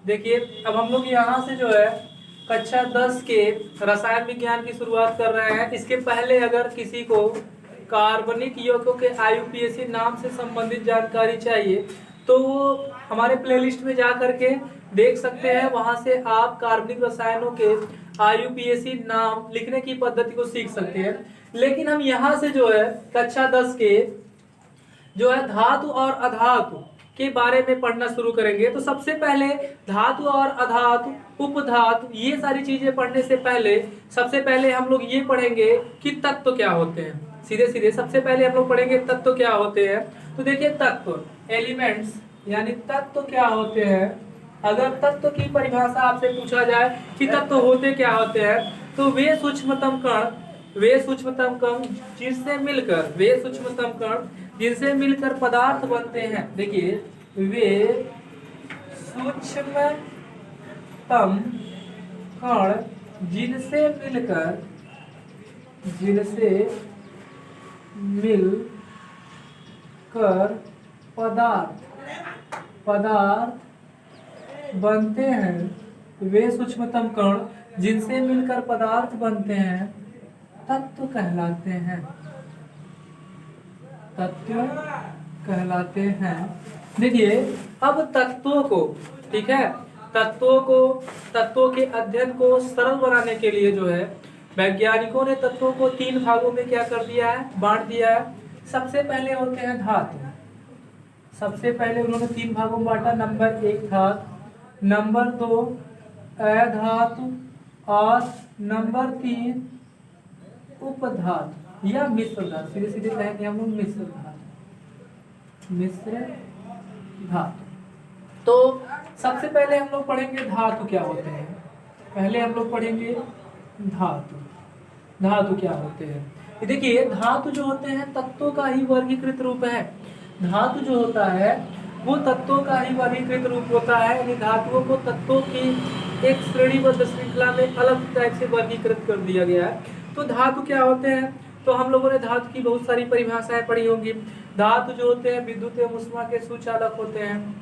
देखिए अब हम लोग यहाँ से जो है कक्षा 10 के रसायन विज्ञान की शुरुआत कर रहे हैं। इसके पहले अगर किसी को कार्बनिक यौगिकों के आईयूपीएसी नाम से संबंधित जानकारी चाहिए तो वो हमारे प्लेलिस्ट में जा करके देख सकते हैं। वहां से आप कार्बनिक रसायनों के आईयूपीएसी नाम लिखने की पद्धति को सीख सकते हैं। लेकिन हम यहाँ से जो है कक्षा 10 के जो है धातु और अधातु के बारे में पढ़ना शुरू करेंगे। तो सबसे पहले धातु और अधातु, उपधातु, ये सारी चीजें पढ़ने से पहले सबसे पहले हम लोग ये पढ़ेंगे कि तत्व क्या होते हैं। सीधे सीधे सबसे पहले हम लोग पढ़ेंगे तत्व क्या होते हैं। तो देखिए तत्व, एलिमेंट्स, यानी तत्व क्या होते हैं। अगर तत्व की परिभाषा आपसे पूछा जाए कि तत्व होते क्या होते हैं, तो वे सूक्ष्मतम कण, वे सूक्ष्मतम कण जिनसे मिलकर, वे सूक्ष्मतम कण जिनसे मिलकर पदार्थ बनते हैं। देखिए वे सूक्ष्मतम कण जिनसे मिलकर पदार्थ बनते हैं। वे सूक्ष्मतम कण जिनसे मिलकर पदार्थ बनते हैं तत्व कहलाते हैं। तत्व कहलाते हैं। देखिए अब तत्वों को, ठीक है, तत्वों के अध्ययन को सरल बनाने के लिए जो है वैज्ञानिकों ने तत्वों को 3 भागों में क्या कर दिया है, बांट दिया है। सबसे पहले होते हैं धातु। सबसे पहले उन्होंने 3 भागों में बांटा। नंबर 1 धातु, नंबर 2 अधातु और नंबर 3 उपधातु या मिश्र धातु। सीधे सीधे कहेंगे हम लोग मिश्र धातु, मिश्र धातु। तो सबसे पहले हम लोग पढ़ेंगे धातु क्या होते हैं। पहले हम लोग पढ़ेंगे धातु। धातु क्या होते हैं। देखिए धातु जो होते हैं तत्वों का ही वर्गीकृत रूप है। धातु जो होता है वो तत्वों का ही वर्गीकृत रूप होता है। यानी धातुओं को तत्वों की एक श्रेणीबद्ध श्रृंखला में अलग टाइप से वर्गीकृत कर दिया गया है। तो धातु क्या होते हैं, तो हम लोगों ने धातु की बहुत सारी परिभाषाएं पढ़ी होंगी। धातु जो होते हैं विद्युत एवं ऊष्मा के सुचालक होते हैं,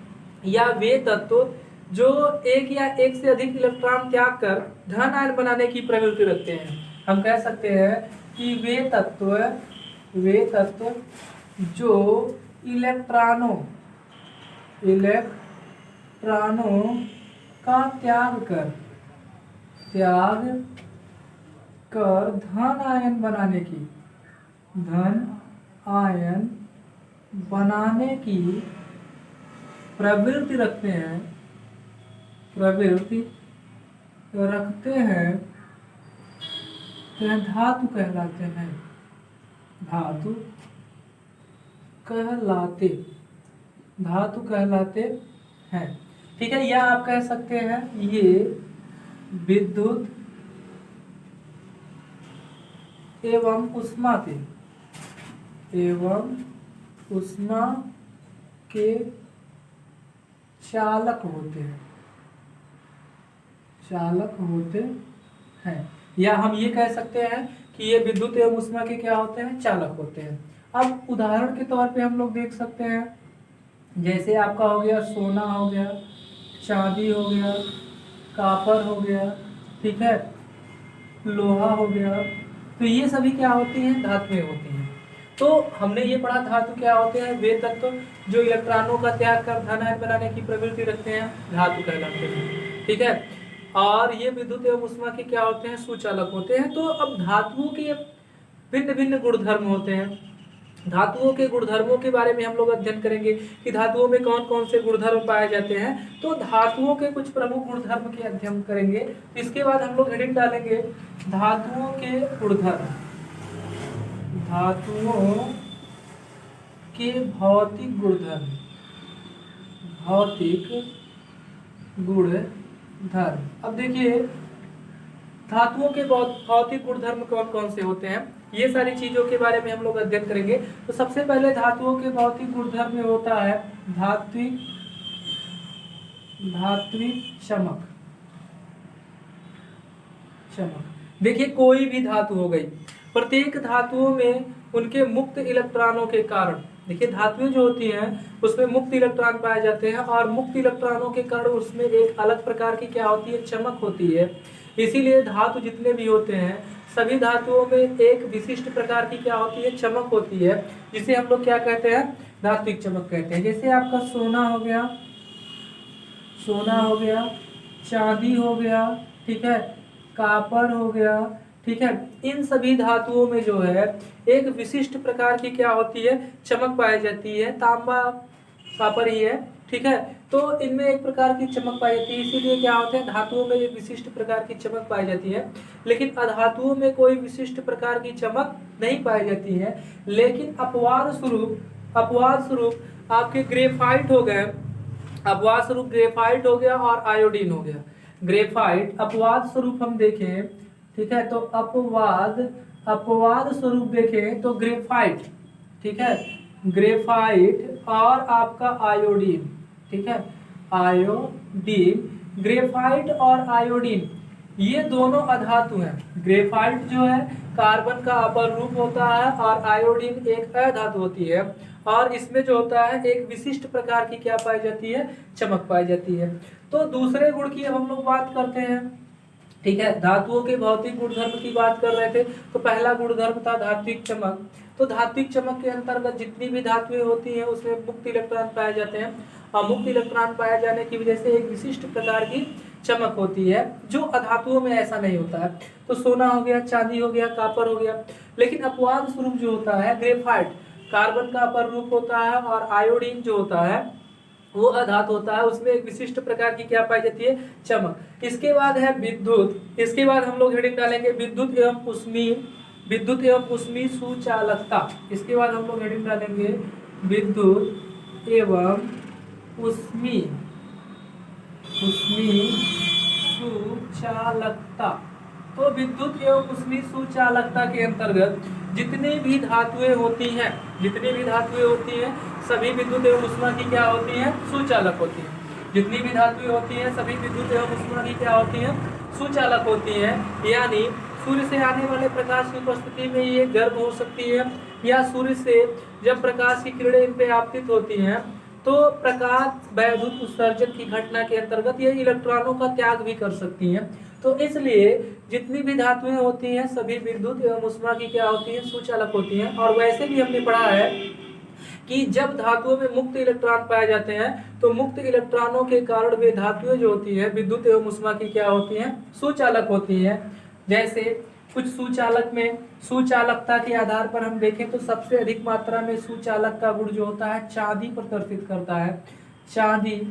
या वे तत्व जो एक या एक से अधिक इलेक्ट्रॉन त्याग कर धन आयन बनाने की प्रवृत्ति रखते हैं। हम कह सकते हैं कि वे तत्व जो इलेक्ट्रॉनों का त्याग कर धन आयन बनाने की प्रवृत्ति रखते हैं, तो धातु कहलाते हैं। धातु कहलाते हैं। ठीक है, या आप कह सकते हैं ये विद्युत एवं ऊष्मा के चालक होते हैं। या हम ये कह सकते हैं कि ये विद्युत एवं ऊष्मा के क्या होते हैं, चालक होते हैं। अब उदाहरण के तौर पे हम लोग देख सकते हैं, जैसे आपका हो गया सोना हो गया, चांदी हो गया, कॉपर हो गया, ठीक है, लोहा हो गया। तो ये सभी क्या होती हैं, धातुएं होती हैं। तो हमने ये पढ़ा धातु क्या होते हैं, वे तत्व जो इलेक्ट्रॉनों का त्याग कर धन आयन बनाने की प्रवृत्ति रखते हैं, धातु कहलाते हैं। ठीक है, और ये विद्युत एवं ऊष्मा के क्या होते हैं, सुचालक होते हैं। तो अब धातुओं के भिन्न भिन्न गुणधर्म होते हैं। धातुओं के गुणधर्मों के बारे में हम लोग अध्ययन करेंगे कि धातुओं में कौन कौन से गुणधर्म पाए जाते हैं। तो धातुओं के कुछ प्रमुख गुणधर्म के अध्ययन करेंगे। इसके बाद हम लोग हेडिंग डालेंगे धातुओं के गुणधर्म, धातुओं के भौतिक गुणधर्म, अब देखिए धातुओं के भौतिक गुणधर्म कौन कौन से होते हैं, ये सारी चीजों के बारे में हम लोग अध्ययन करेंगे। तो सबसे पहले धातुओं के भौतिक गुणधर्म में होता है धात्विक चमक। देखिए कोई भी धातु हो गई, प्रत्येक धातुओं में उनके मुक्त इलेक्ट्रॉनों के कारण देखिए धातुएं जो होती हैं उसमें मुक्त इलेक्ट्रॉन पाए जाते हैं और मुक्त इलेक्ट्रॉनों के कारण उसमें एक अलग प्रकार की क्या होती है, चमक होती है। इसीलिए धातु जितने भी होते हैं सभी धातुओं में एक विशिष्ट प्रकार की क्या होती है, चमक होती है, जिसे हम लोग क्या कहते हैं, धात्विक चमक कहते हैं। जैसे आपका सोना हो गया, सोना हो गया, चांदी हो गया, ठीक है, कापर हो गया, ठीक है, इन सभी धातुओं में जो है एक विशिष्ट प्रकार की क्या होती है, चमक पाई जाती है। तांबा कापर ही है, ठीक है, तो इनमें एक प्रकार की चमक पाई जाती है। इसीलिए क्या होता है, धातुओं में एक विशिष्ट प्रकार की चमक पाई जाती है, लेकिन अधातुओं में कोई विशिष्ट प्रकार की चमक नहीं पाई जाती है। लेकिन अपवाद स्वरूप आपके ग्रेफाइट हो गए, अपवाद स्वरूप ग्रेफाइट हो गया और आयोडीन हो गया। ग्रेफाइट अपवाद स्वरूप हम देखें, ठीक है, तो अपवाद स्वरूप देखें तो ग्रेफाइट, ठीक है, ग्रेफाइट और आपका आयोडीन, ठीक है, आयोडीन, ग्रेफाइट और आयोडीन ये दोनों अधातु हैं। ग्रेफाइट जो है कार्बन का अपर रूप होता है और आयोडीन एक अधातु होती है, और इसमें जो होता है एक विशिष्ट प्रकार की क्या पाई जाती है, चमक पाई जाती है। तो दूसरे गुण की अब हम लोग बात करते हैं, ठीक है, धातुओं के भौतिक गुणधर्म की बात कर रहे थे, तो पहला गुणधर्म था धात्विक चमक। तो धात्विक चमक के अंतर्गत जितनी भी धातुएं होती हैं उसमें मुक्त इलेक्ट्रॉन पाए जाते हैं, और मुक्त इलेक्ट्रॉन पाए जाने की वजह से एक विशिष्ट प्रकार की चमक होती है, जो अधातुओं में ऐसा नहीं होता है। तो सोना हो गया, चांदी हो गया, कापर हो गया। लेकिन अपवाद स्वरूप जो होता है ग्रेफाइट, कार्बन का अपर रूप होता है, और आयोडीन जो होता है वो अधातु होता है, उसमें एक विशिष्ट प्रकार की क्या पाई जाती है, चमक। इसके बाद है विद्युत। इसके बाद हम लोग हेडिंग डालेंगे विद्युत एवं उष्मीय सुचालकता। इसके बाद हम लोग हेडिंग डालेंगे विद्युत एवं उष्मीय सुचालकता। तो विद्युत एवं उष्मीय सुचालकता के अंतर्गत जितनी भी धातुएं होती हैं सभी विद्युत एवं उष्मा की क्या होती हैं, सुचालक होती हैं। जितनी भी धातुएं होती हैं सभी विद्युत एवं उष्मा की क्या होती हैं, सुचालक होती हैं। यानी सूर्य से आने वाले प्रकाश की उपस्थिति में ये गर्म हो सकती है, या सूर्य से जब प्रकाश की किरणें इन पे आपतित होती हैं तो प्रकाश वैद्युत उत्सर्जन की घटना के अंतर्गत ये इलेक्ट्रॉनों का त्याग भी कर सकती हैं। तो इसलिए जितनी भी धातुएं होती हैं सभी विद्युत एवं उष्मा की क्या होती हैं, सुचालक होती हैं। और वैसे भी हमने पढ़ा है कि जब धातुओं में मुक्त इलेक्ट्रॉन पाए जाते हैं तो मुक्त इलेक्ट्रॉनों के कारण वे धातुएं जो होती हैं विद्युत एवं उष्मा की क्या होती हैं, सुचालक होती हैं। जैसे कुछ सुचालक में सुचालकता के आधार पर हम देखें तो सबसे अधिक मात्रा में सुचालक का गुण जो होता है चांदी प्रदर्शित करता है, चांदी,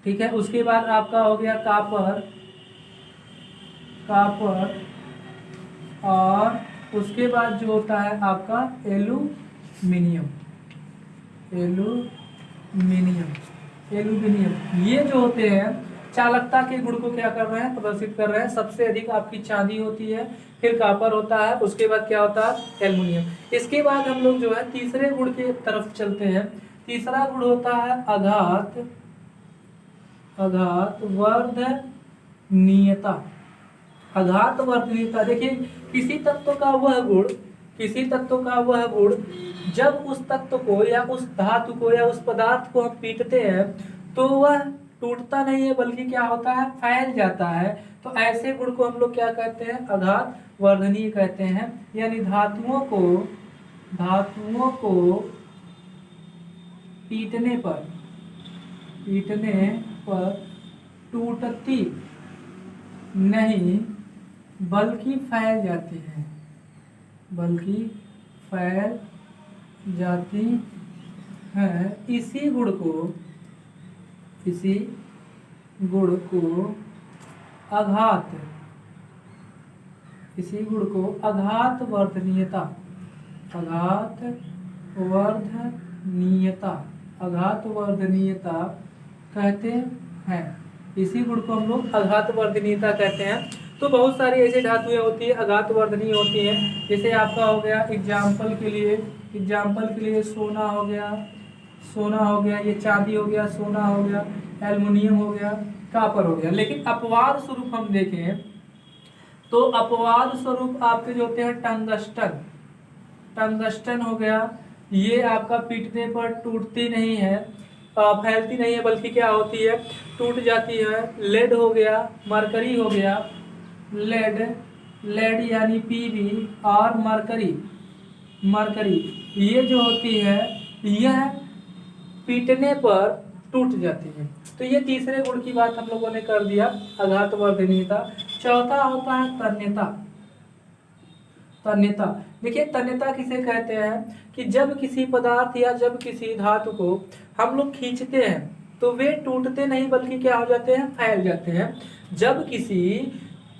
ठीक है। उसके बाद आपका हो गया कापर, और उसके बाद जो होता है आपका एल्यूमिनियम। ये जो होते हैं चालकता के गुण को क्या कर रहे हैं, प्रदर्शित कर रहे हैं। सबसे अधिक आपकी चांदी होती है, फिर कापर होता है, उसके बाद क्या होता है, एल्युमिनियम। इसके बाद हम लोग जो है तीसरे गुण की तरफ चलते हैं। तीसरा गुण होता है आघात वर्धनीयता। आघात वर्धनीयता, देखिए किसी तत्व का वह गुण जब उस तत्व को या उस धातु को या उस पदार्थ को हम पीटते हैं तो वह टूटता नहीं है बल्कि क्या होता है, फैल जाता है। तो ऐसे गुण को हम लोग क्या कहते हैं, आघात वर्धनीय कहते हैं। यानी धातुओं को पीटने पर टूटती नहीं बल्कि फैल जाती है। इसी गुण आघात वर्धनीयता कहते हैं। इसी गुण को हम लोग आघात वर्धनीयता कहते हैं। तो बहुत सारी ऐसी धातुएं होती है आघात वर्धनीय होती हैं। जैसे आपका हो गया एग्जाम्पल के लिए सोना हो गया, ये चांदी हो गया, सोना हो गया, एल्युमिनियम हो गया, कापर हो गया। लेकिन अपवाद स्वरूप हम देखें तो अपवाद स्वरूप आपके जो होते हैं टंगस्टन हो गया, ये आपका पीटने पर टूटती नहीं है, फैलती नहीं है, बल्कि क्या होती है, टूट जाती है। लेड हो गया, मरकरी हो गया, लेड, लेड यानी पीबी, और मरकरी, मरकरी ये जो होती है यह पीटने पर टूट जाती है। तो ये तीसरे गुण की बात हम लोगों ने कर दिया, आघातवर्धनीयता। चौथा होता है तन्यता। तन्यता, देखिए तन्यता किसे कहते हैं कि जब किसी पदार्थ या जब किसी धातु को हम लोग खींचते हैं तो वे टूटते नहीं बल्कि क्या हो जाते हैं, फैल जाते हैं। जब किसी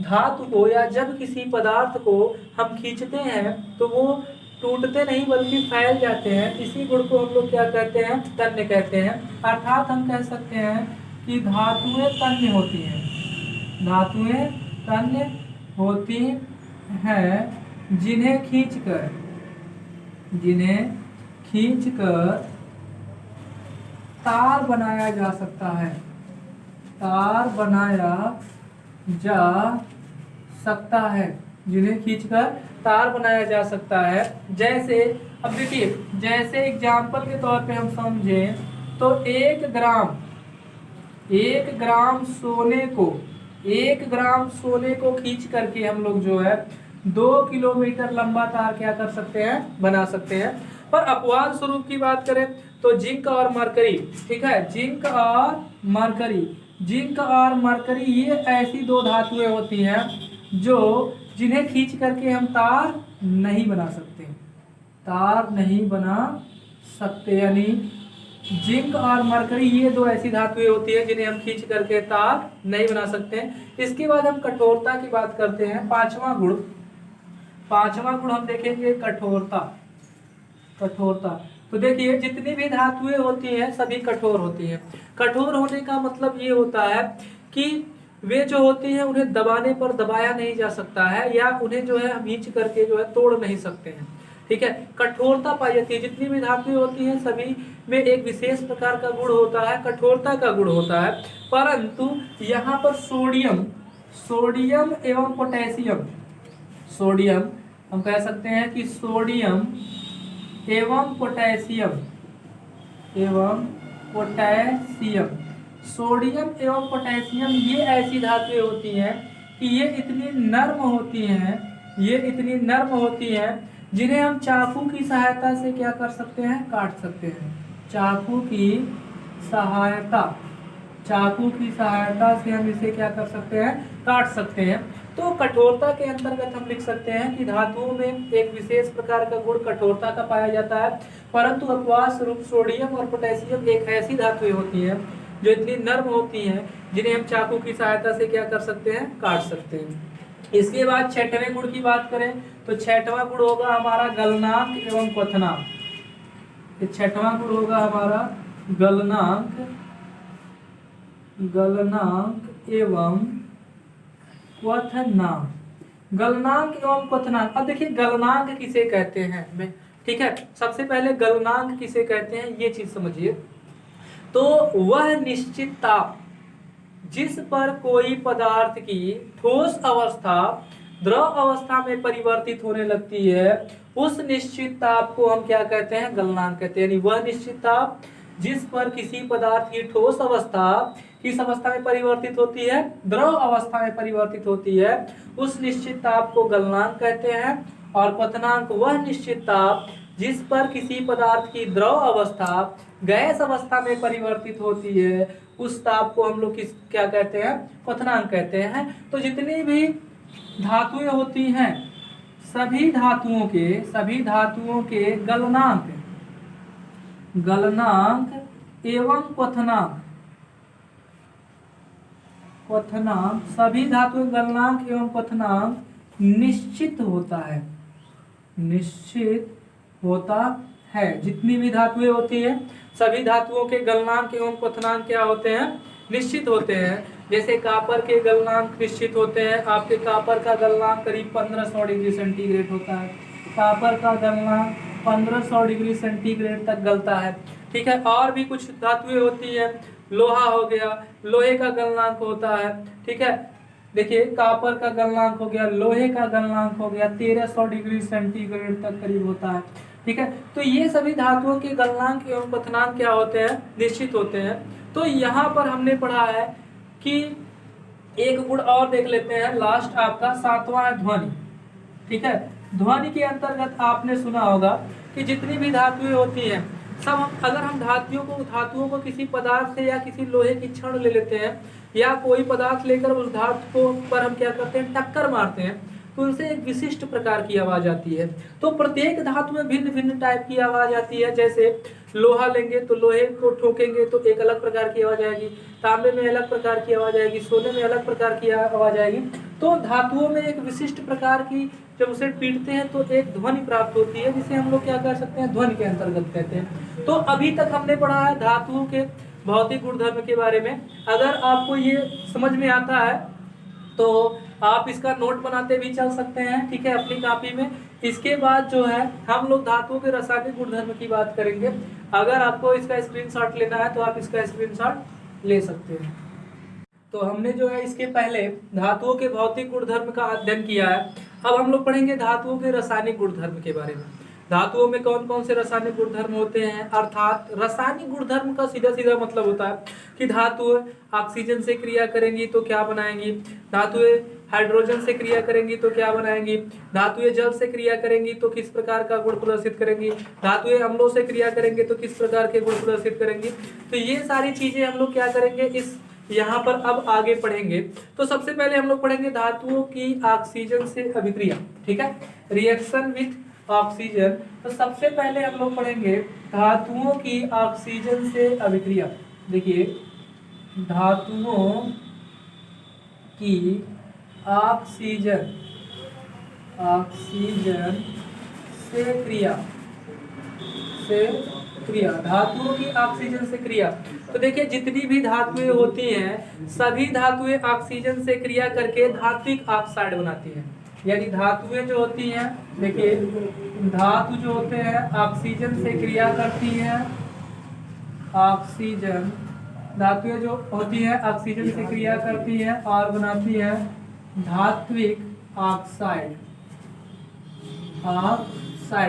धातु को या जब किसी पदार्थ को हम खींचते हैं तो वो टूटते नहीं बल्कि फैल जाते हैं। इसी गुण को हम लोग क्या कहते हैं, तन्य कहते हैं। अर्थात हम कह सकते हैं कि धातुएं तन्य होती हैं, धातुएं तन्य होती हैं जिन्हें खींचकर तार बनाया जा सकता है, तार बनाया जा सकता है, जिन्हें खींचकर तार बनाया जा सकता है। जैसे अब देखिए, जैसे एग्जाम्पल के तौर पे हम समझें तो 1 ग्राम सोने को खींच करके हम लोग जो है 2 किलोमीटर लंबा तार क्या कर सकते हैं, बना सकते हैं। पर अपवाद स्वरूप की बात करें तो जिंक और मरकरी, ठीक है, जिंक और मरकरी ये ऐसी 2 धातुएं होती हैं जो जिन्हें खींच करके हम तार नहीं बना सकते, तार नहीं बना सकते। यानी जिंक और मरकरी ये 2 ऐसी धातुएं होती हैं जिन्हें हम खींच करके तार नहीं बना सकते हैं। इसके बाद हम कठोरता की बात करते हैं। पांचवा गुण हम देखेंगे कठोरता। तो देखिए जितनी भी धातुएं होती हैं सभी कठोर होती हैं। कठोर होने का मतलब ये होता है कि वे जो होती हैं उन्हें दबाने पर दबाया नहीं जा सकता है, या उन्हें जो है हम खींच करके जो है तोड़ नहीं सकते हैं, ठीक है। कठोरता पाई जाती है, जितनी भी धातुएं होती हैं सभी में एक विशेष प्रकार का गुण होता है, कठोरता का गुण होता है। परंतु यहाँ पर सोडियम एवं पोटेशियम, सोडियम हम कह सकते हैं कि सोडियम एवं पोटेशियम, सोडियम एवं पोटेशियम ये ऐसी धातुएं होती हैं कि ये इतनी नर्म होती हैं जिन्हें हम चाकू की सहायता से क्या कर सकते हैं, काट सकते हैं। चाकू की सहायता से हम इसे क्या कर सकते हैं, काट सकते हैं। तो कठोरता के अंतर्गत हम लिख सकते हैं कि धातुओं में एक विशेष प्रकार का गुण कठोरता का पाया जाता है। परंतु अपवाद स्वरूप सोडियम और पोटेशियम एक ऐसी धातुएं होती हैं जो इतनी नर्म होती हैं जिन्हें हम चाकू की सहायता से क्या कर सकते हैं, काट सकते हैं। इसके बाद 6वें गुण की बात करें तो 6वां गुण होगा हमारा गलनांक एवं क्वथनांक। 6वां गुण होगा हमारा गलनांक एवं क्वथनांक। गलनांक एवं क्वथनांक, अब देखिए गलनांक किसे कहते हैं, ठीक है। सबसे पहले गलनांक किसे कहते हैं ये चीज समझिए। तो वह निश्चित ताप जिस पर कोई पदार्थ की ठोस अवस्था द्रव अवस्था में परिवर्तित होने लगती है, उस निश्चित ताप को हम क्या कहते हैं, गलनांक कहते हैं। यानी वह निश्चित ताप जिस पर किसी पदार्थ की ठोस अवस्था किस अवस्था में परिवर्तित होती है, द्रव अवस्था में परिवर्तित होती है, उस निश्चित ताप को गलनांक कहते हैं। और क्वथनांक वह निश्चित ताप जिस पर किसी पदार्थ की द्रव अवस्था गैस अवस्था में परिवर्तित होती है, उस ताप को हम लोग क्या कहते हैं, क्वथनांक कहते हैं। तो जितनी भी धातुएं होती हैं सभी धातुओं के गलनांक एवं क्वथनांक, सभी धातुओं गलनांक एवं क्वथनांक निश्चित होता है। जितनी भी धातुएं होती हैं सभी धातुओं के गलनांक एवं क्वथनांक क्या होते हैं, निश्चित होते हैं। जैसे कापर के गलनांक निश्चित होते हैं। आपके कापर का गलनांक करीब 1500 डिग्री सेंटीग्रेड होता है। कापर का गलनांक 1500 डिग्री सेंटीग्रेड तक गलता है, ठीक है। और भी कुछ धातुएं होती हैं, लोहा हो गया, लोहे का गलनांक होता है, ठीक है। देखिए कापर का गलनांक हो गया, लोहे का गलनांक हो गया 1300 डिग्री सेंटीग्रेड तक करीब होता है। ठीक है। तो ये सभी धातुओं के गलनांक एवं क्वथनांक क्या होते हैं, निश्चित होते हैं। तो यहाँ पर हमने पढ़ा है कि एक गुण और देख लेते हैं, लास्ट आपका 7वां है ध्वनि। ठीक है, ध्वनि के अंतर्गत आपने सुना होगा कि जितनी भी धातुएं होती हैं सब अगर हम धातुओं को किसी पदार्थ से या किसी लोहे की छड़ ले लेते हैं या कोई पदार्थ लेकर उस धातु को पर हम क्या करते हैं, टक्कर मारते हैं, तो उनसे एक विशिष्ट प्रकार की आवाज आती है। तो प्रत्येक धातु में भिन्न भिन्न टाइप की आवाज आती है। जैसे लोहा लेंगे तो लोहे को ठोकेंगे तो एक अलग प्रकार की आवाज आएगी, तांबे में अलग प्रकार की आवाज आएगी, सोने में अलग प्रकार की आवाज आएगी। तो धातुओं में एक विशिष्ट प्रकार की जब उसे पीटते हैं तो एक ध्वनि प्राप्त होती है, जिसे हम लोग क्या कर सकते हैं, ध्वनि के अंतर्गत कहते हैं। तो अभी तक हमने पढ़ा है धातुओं के भौतिक गुणधर्म के बारे में। अगर आपको ये समझ में आता है तो आप इसका नोट बनाते भी चल सकते हैं, ठीक है, अपनी कॉपी में। इसके बाद जो है हम लोग धातुओं के रासायनिक गुणधर्म की बात करेंगे। अगर आपको इसका स्क्रीनशॉट लेना है तो आप इसका स्क्रीनशॉट ले सकते हैं। तो हमने जो है इसके पहले धातुओं के भौतिक गुणधर्म का अध्ययन किया है। अब हम लोग पढ़ेंगे धातुओं के रासायनिक गुणधर्म के बारे में। धातुओं में कौन कौन से रासायनिक गुणधर्म होते हैं, अर्थात रासायनिक गुणधर्म का सीधा सीधा मतलब होता है कि धातुएं ऑक्सीजन से क्रिया करेंगी तो क्या बनाएंगी, धातुएं हाइड्रोजन से क्रिया करेंगी तो क्या बनाएंगी, धातुएं जल से क्रिया करेंगी तो किस प्रकार का गुण प्रदर्शित करेंगी, धातुएं अम्लों से क्रिया करेंगे तो किस प्रकार के गुण प्रदर्शित करेंगी। तो ये सारी चीजें हम लोग क्या करेंगे इस यहाँ पर अब आगे पढ़ेंगे। तो सबसे पहले हम लोग पढ़ेंगे धातुओं की ऑक्सीजन से अभिक्रिया, ठीक है, रिएक्शन विथ ऑक्सीजन। तो सबसे पहले हम लोग पढ़ेंगे धातुओं की ऑक्सीजन से अभिक्रिया। देखिए, धातुओं की ऑक्सीजन से क्रिया धातुओं की ऑक्सीजन से क्रिया। तो देखिए, जितनी भी धातुएं होती हैं सभी धातुएं ऑक्सीजन से क्रिया करके धात्विक ऑक्साइड बनाती हैं। यानी धातुएं जो होती हैं, देखिए धातु जो होते हैं ऑक्सीजन से क्रिया करती हैं, ऑक्सीजन धातुएं जो होती हैं ऑक्सीजन से क्रिया करती हैं और बनाती है धात्विक ऑक्साइड।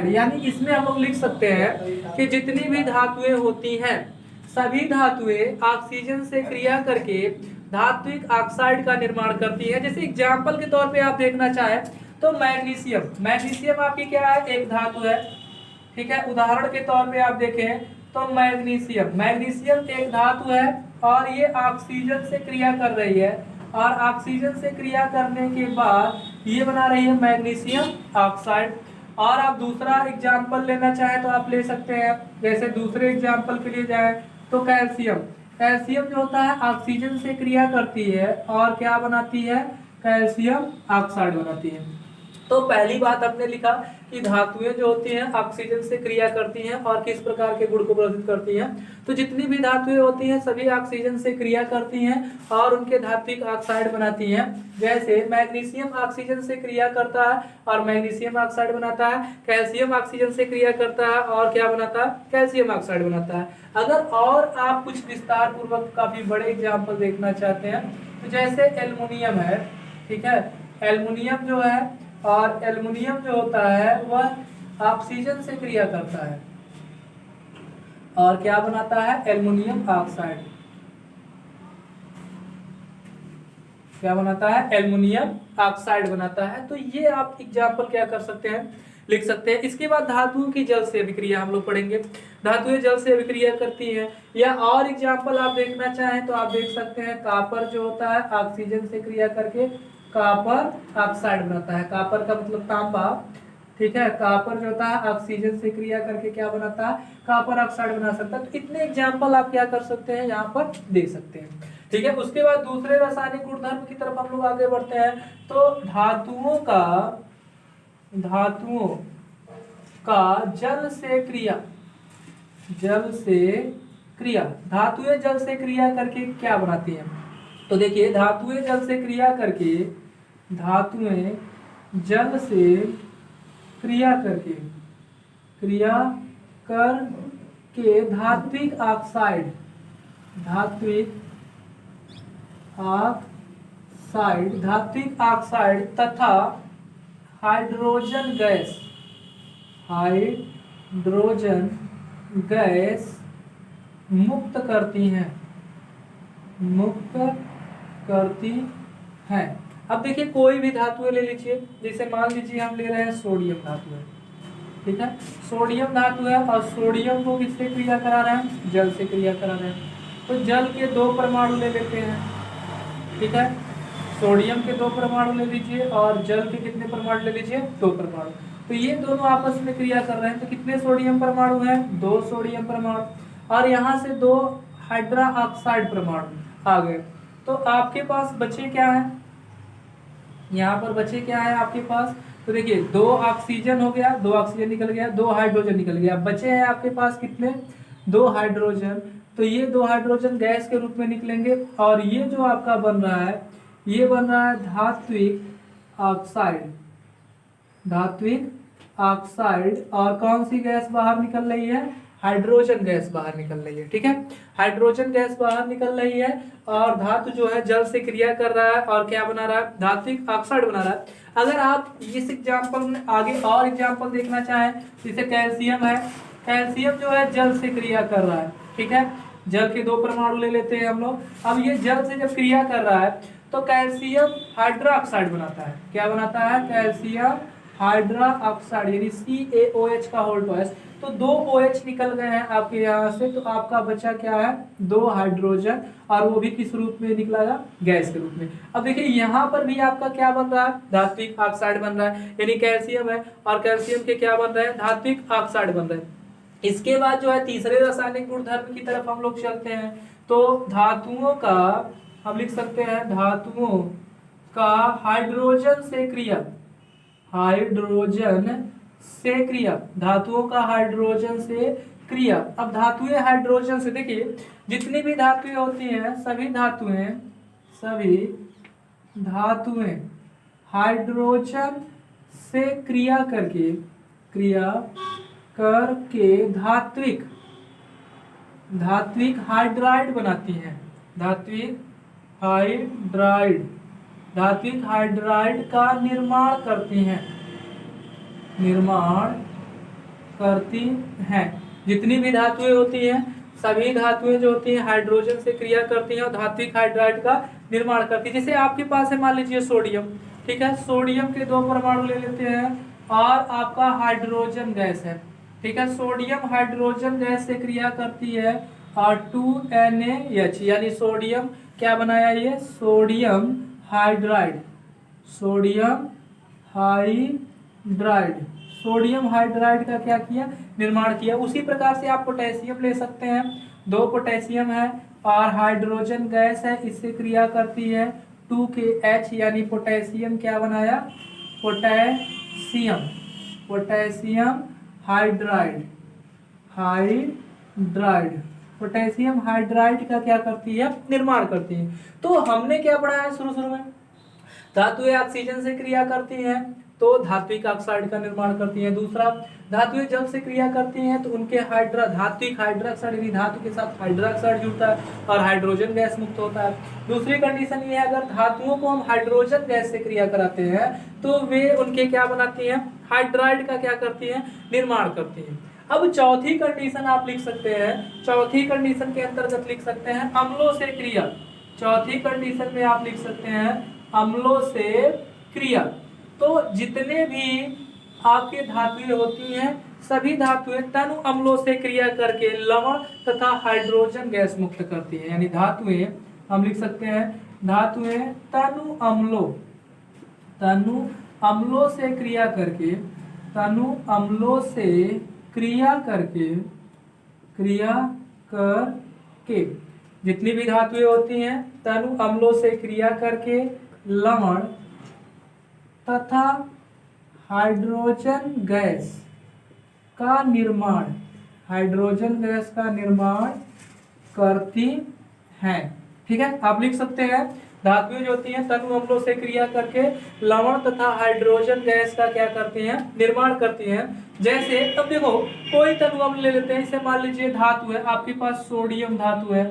यानी इसमें हम लोग लिख सकते हैं कि जितनी भी धातुएं होती हैं सभी धातुएं ऑक्सीजन से क्रिया करके धात्विक ऑक्साइड का निर्माण करती है। जैसे एग्जांपल के तौर पे आप देखना चाहें तो मैग्नीशियम आपकी क्या है, एक धातु है, ठीक है। उदाहरण के तौर पे आप देखें तो मैग्नीशियम एक धातु है और ये ऑक्सीजन से क्रिया कर रही है और ऑक्सीजन से क्रिया करने के बाद ये बना रही है मैग्नीशियम ऑक्साइड। और आप दूसरा एग्जाम्पल लेना चाहें तो आप ले सकते हैं। जैसे दूसरे एग्जाम्पल के लिए जाए तो कैल्शियम जो होता है ऑक्सीजन से क्रिया करती है और क्या बनाती है, कैल्शियम ऑक्साइड बनाती है। तो पहली बात आपने लिखा कि धातुएं जो होती हैं ऑक्सीजन से क्रिया करती हैं और किस प्रकार के गुण को प्रदर्शित करती हैं। तो जितनी भी धातुएं होती हैं सभी ऑक्सीजन से क्रिया करती हैं और उनके धात्विक ऑक्साइड बनाती हैं। जैसे मैग्नीशियम ऑक्सीजन से क्रिया करता है और मैग्नीशियम ऑक्साइड बनाता है, कैल्शियम ऑक्सीजन से क्रिया करता है और क्या बनाता है, कैल्शियम ऑक्साइड बनाता है। अगर और आप कुछ विस्तार पूर्वक काफी बड़े एग्जाम्पल देखना चाहते हैं तो जैसे एल्युमिनियम है, ठीक है, एल्युमिनियम जो है और एल्युमिनियम जो होता है वह ऑक्सीजन से क्रिया करता है और क्या बनाता है, एल्युमिनियम ऑक्साइड। क्या बनाता है, एल्युमिनियम ऑक्साइड बनाता है। तो ये आप एग्जाम्पल क्या कर सकते हैं, लिख सकते हैं। इसके बाद धातुओं की जल से अभिक्रिया हम लोग पढ़ेंगे। धातुएं जल से अभिक्रिया करती हैं या और एग्जाम्पल आप देखना चाहें तो आप देख सकते हैं कॉपर जो होता है ऑक्सीजन से क्रिया करके कॉपर ऑक्साइड बनाता है। कॉपर का मतलब तांबा, ठीक है, कॉपर जो होता है ऑक्सीजन से क्रिया करके क्या बनाता है, कॉपर ऑक्साइड बना सकता है। तो इतने एग्जाम्पल आप क्या कर सकते हैं, यहाँ पर दे सकते हैं, ठीक है। उसके बाद दूसरे रासायनिक गुणधर्म की तरफ हम लोग आगे बढ़ते हैं। तो धातुओं का जल से क्रिया धातुएं जल से क्रिया करके क्या बनाती हैं। तो देखिए, धातुएं जल से क्रिया करके धात्विक ऑक्साइड तथा हाइड्रोजन हाइड्रोजन गैस मुक्त करती हैं, मुक्त करती हैं। अब देखिए कोई भी धातु ले लीजिए, जैसे मान लीजिए हम ले रहे हैं सोडियम धातु है, ठीक है, सोडियम धातु है और सोडियम को किससे क्रिया करा रहे हैं, जल से क्रिया करा रहे हैं। तो जल के 2 परमाणु ले लेते हैं, ठीक है, सोडियम के 2 परमाणु ले लीजिए और जल के कितने परमाणु ले लीजिए, 2 परमाणु। तो ये दोनों आपस में क्रिया कर रहे हैं, तो कितने सोडियम परमाणु हैं, 2 सोडियम परमाणु, और यहाँ से 2 हाइड्रा ऑक्साइड परमाणु आ गए। तो आपके पास बचे क्या है, यहाँ पर बचे क्या है आपके पास, तो देखिए 2 ऑक्सीजन हो गया, 2 ऑक्सीजन निकल गया, 2 हाइड्रोजन निकल गया, बचे हैं आपके पास कितने, 2 हाइड्रोजन। तो ये 2 हाइड्रोजन गैस के रूप में निकलेंगे और ये जो आपका बन रहा है, ये बन रहा है धात्विक ऑक्साइड, धात्विक ऑक्साइड। और कौन सी गैस बाहर निकल रही है, हाइड्रोजन गैस बाहर निकल रही है, ठीक है, हाइड्रोजन गैस बाहर निकल रही है और धातु जो है जल से क्रिया कर रहा है और क्या बना रहा है, धात्विक ऑक्साइड बना रहा है। अगर आप इस एग्जांपल में आगे और एग्जांपल देखना चाहें, जैसे कैल्शियम है, कैल्शियम जो है जल से क्रिया कर रहा है, ठीक है, जल के 2 परमाणु ले लेते हैं हम लोग। अब ये जल से जब क्रिया कर रहा है तो कैल्शियम हाइड्रा ऑक्साइड बनाता है, क्या बनाता है, कैल्शियम हाइड्रा ऑक्साइड, यानी CaOH का होल ट्वाइस। तो 2 OH निकल गए हैं आपके यहाँ से, तो आपका बचा क्या है, 2 हाइड्रोजन, और वो भी किस रूप में निकला, गैस के रूप में। अब देखिए यहाँ पर भी आपका क्या बन रहा है, धात्विक ऑक्साइड बन रहा है, यानी कैल्शियम है और कैल्शियम के क्या बन रहे हैं, धात्विक ऑक्साइड बन रहे हैं। इसके बाद जो है तीसरे रासायनिक गुणधर्म की तरफ हम लोग चलते हैं। तो धातुओं का हम लिख सकते हैं, धातुओं का हाइड्रोजन से क्रिया, हाइड्रोजन से क्रिया, धातुओं का हाइड्रोजन से क्रिया। अब धातुएं हाइड्रोजन से, देखिए जितनी भी धातुएं होती हैं, सभी धातुएं हाइड्रोजन से क्रिया करके धात्विक हाइड्राइड बनाती हैं, धात्विक हाइड्राइड का निर्माण करती हैं। जितनी भी धातुएं होती हैं, सभी धातुएं जो होती हैं हाइड्रोजन से क्रिया करती हैं और धात्विक हाइड्राइड का निर्माण करती है। जैसे आपके पास है मान लीजिए सोडियम, ठीक है, सोडियम के 2 परमाणु ले लेते हैं और आपका हाइड्रोजन गैस है, ठीक है, सोडियम हाइड्रोजन गैस से क्रिया करती है और 2NaH, यानी सोडियम क्या बनाया, ये सोडियम हाइड्राइड, सोडियम हाइड्राइड का क्या किया, निर्माण किया। उसी प्रकार से आप पोटेशियम ले सकते हैं, 2 पोटेशियम है और हाइड्रोजन गैस है, इससे क्रिया करती है 2KH, यानी पोटेशियम क्या बनाया, पोटेशियम हाइड्राइड, पोटेशियम हाइड्राइड का क्या करती है, निर्माण करती है। तो हमने क्या पढ़ा है शुरू में, धातुएं ऑक्सीजन से क्रिया करती हैं तो धात्विक ऑक्साइड का निर्माण करती हैं। दूसरा, धातुएं जल से क्रिया करती हैं तो उनके धात्विक हाइड्रोक्साइड, यानी धातु के साथ हाइड्रोक्साइड जुड़ता है और हाइड्रोजन गैस मुक्त होता है। दूसरी कंडीशन ये है, अगर धातुओं को हम हाइड्रोजन गैस से क्रिया कराते हैं तो वे उनके क्या बनाती हैं, हाइड्राइड का क्या करती हैं, निर्माण करती हैं। अब चौथी कंडीशन आप लिख सकते हैं, चौथी कंडीशन के अंतर्गत लिख सकते हैं अम्लों से क्रिया। चौथी कंडीशन में आप लिख सकते हैं अम्लों से क्रिया। तो जितने भी आपके धातुएं होती हैं, सभी धातुएं तनु अम्लों से क्रिया करके लवण तथा हाइड्रोजन गैस मुक्त करती हैं। यानी धातुएं हम लिख सकते हैं, धातुएं तनु अम्लों से क्रिया करके जितनी भी धातुएं होती हैं तनु अम्लों से क्रिया करके लवण तथा हाइड्रोजन गैस का निर्माण करती हैं। ठीक है, आप लिख सकते हैं धातुएं जो होती हैं तनु अम्लों से क्रिया करके लवण तथा हाइड्रोजन गैस का क्या करती हैं, निर्माण करती हैं। जैसे अब देखो कोई तनु अम्ल ले लेते हैं, इसे मान लीजिए धातु है, आपके पास सोडियम धातु है।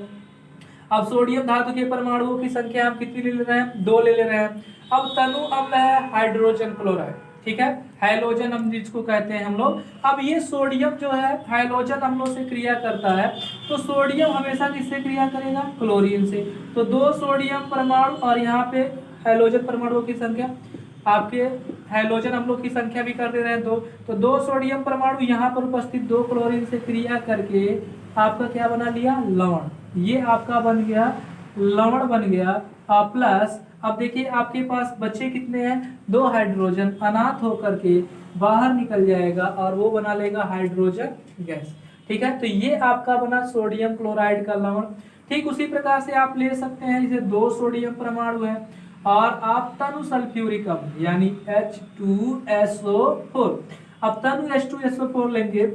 अब सोडियम धातु के परमाणुओं की संख्या हम कितनी ले रहे हैं, 2 ले रहे हैं। अब तनु अम्ल है हाइड्रोजन क्लोराइड, ठीक है, हैलोजन हम जिसको कहते हैं हम लोग। अब ये सोडियम जो है हैलोजन अम्लों से क्रिया करता है, तो सोडियम हमेशा किससे क्रिया करेगा? क्लोरीन से। तो 2 सोडियम परमाणु और यहाँ पे हैलोजन परमाणुओं की संख्या, आपके हैलोजन अम्लों की संख्या भी कर दे रहे हैं 2, तो 2 सोडियम परमाणु यहाँ पर उपस्थित 2 क्लोरीन से क्रिया करके आपका क्या बना लिया? लवण। ये आपका बन गया लवण बन गया। प्लस अब देखिए आपके पास बचे कितने हैं? 2 हाइड्रोजन अनाथ होकर के बाहर निकल जाएगा और वो बना लेगा हाइड्रोजन गैस। ठीक है, तो ये आपका बना सोडियम क्लोराइड का लवण। ठीक उसी प्रकार से आप ले सकते हैं, जैसे 2 सोडियम परमाणु है और आप तनु सल्फ्यूरिक अम्ल यानी H2SO4, अब तनु H2SO4 लेंगे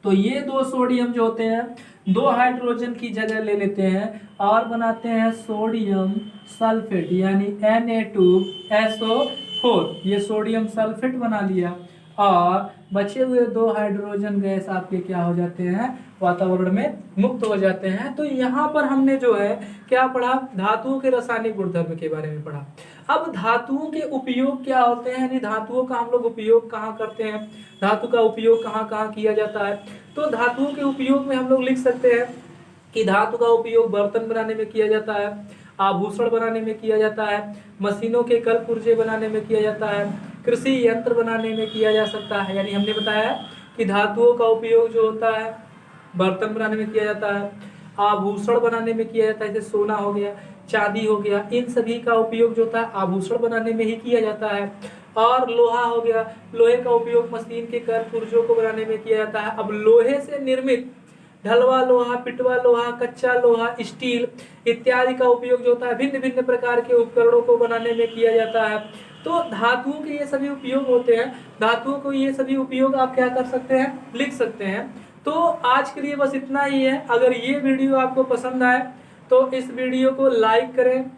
तो ये 2 सोडियम जो होते हैं 2 हाइड्रोजन की जगह ले लेते हैं और बनाते हैं सोडियम सल्फेट यानी Na2SO4। ये सोडियम सल्फेट बना लिया और बचे हुए 2 हाइड्रोजन गैस आपके क्या हो जाते हैं? वातावरण में मुक्त हो जाते हैं। तो यहाँ पर हमने जो है क्या पढ़ा? धातुओं के रासायनिक गुणधर्म के बारे में पढ़ा। अब धातुओं के उपयोग क्या होते हैं, यानी धातुओं का हम लोग उपयोग कहाँ करते हैं, धातु का उपयोग कहाँ कहाँ किया जाता है। तो धातुओं के उपयोग में हम लोग लिख सकते हैं कि धातु का उपयोग बर्तन बनाने में किया जाता है, आभूषण बनाने में किया जाता है, मशीनों के कल पुर्जे बनाने में किया जाता है, कृषि यंत्र बनाने में किया जा सकता है। यानी हमने बताया कि धातुओं का उपयोग जो होता है बर्तन बनाने में किया जाता है, आभूषण बनाने में किया जाता है, जैसे सोना हो गया, चांदी हो गया, इन सभी का उपयोग जो होता है आभूषण बनाने में ही किया जाता है। और लोहा हो गया, लोहे का उपयोग मशीन के कर पुर्जों को बनाने में किया जाता है। अब लोहे से निर्मित ढलवा लोहा, पिटवा लोहा, कच्चा लोहा, स्टील इत्यादि का उपयोग जो होता है भिन्न भिन्न प्रकार के उपकरणों को बनाने में किया जाता है। तो धातुओं के ये सभी उपयोग होते हैं। धातुओं को ये सभी उपयोग आप क्या कर सकते हैं? लिख सकते हैं। तो आज के लिए बस इतना ही है। अगर ये वीडियो आपको पसंद आए तो इस वीडियो को लाइक करें,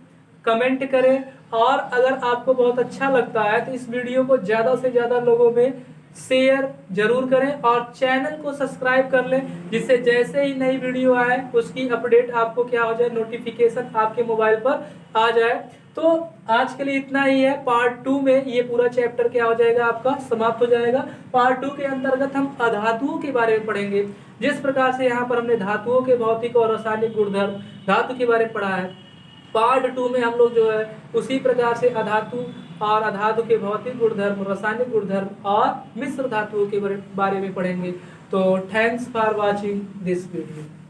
कमेंट करें और अगर आपको बहुत अच्छा लगता है तो इस वीडियो को ज़्यादा से ज़्यादा लोगों में शेयर जरूर करें और चैनल को सब्सक्राइब कर लें, जिससे जैसे ही नई वीडियो आए उसकी अपडेट आपको क्या हो जाए, नोटिफिकेशन आपके मोबाइल पर आ जाए। तो आज के लिए इतना ही है। पार्ट 2 में ये पूरा चैप्टर क्या हो जाएगा आपका समाप्त हो जाएगा। पार्ट 2 के अंतर्गत हम अधातुओं के बारे में पढ़ेंगे। जिस प्रकार से यहाँ पर हमने धातुओं के भौतिक और रासायनिक गुणधर्म धातु के बारे में पढ़ा है, पार्ट 2 में हम लोग जो है उसी प्रकार से अधातु और अधातु के भौतिक गुणधर्म, रासायनिक गुणधर्म और मिश्र धातुओं के बारे में पढ़ेंगे। तो thanks for watching this video.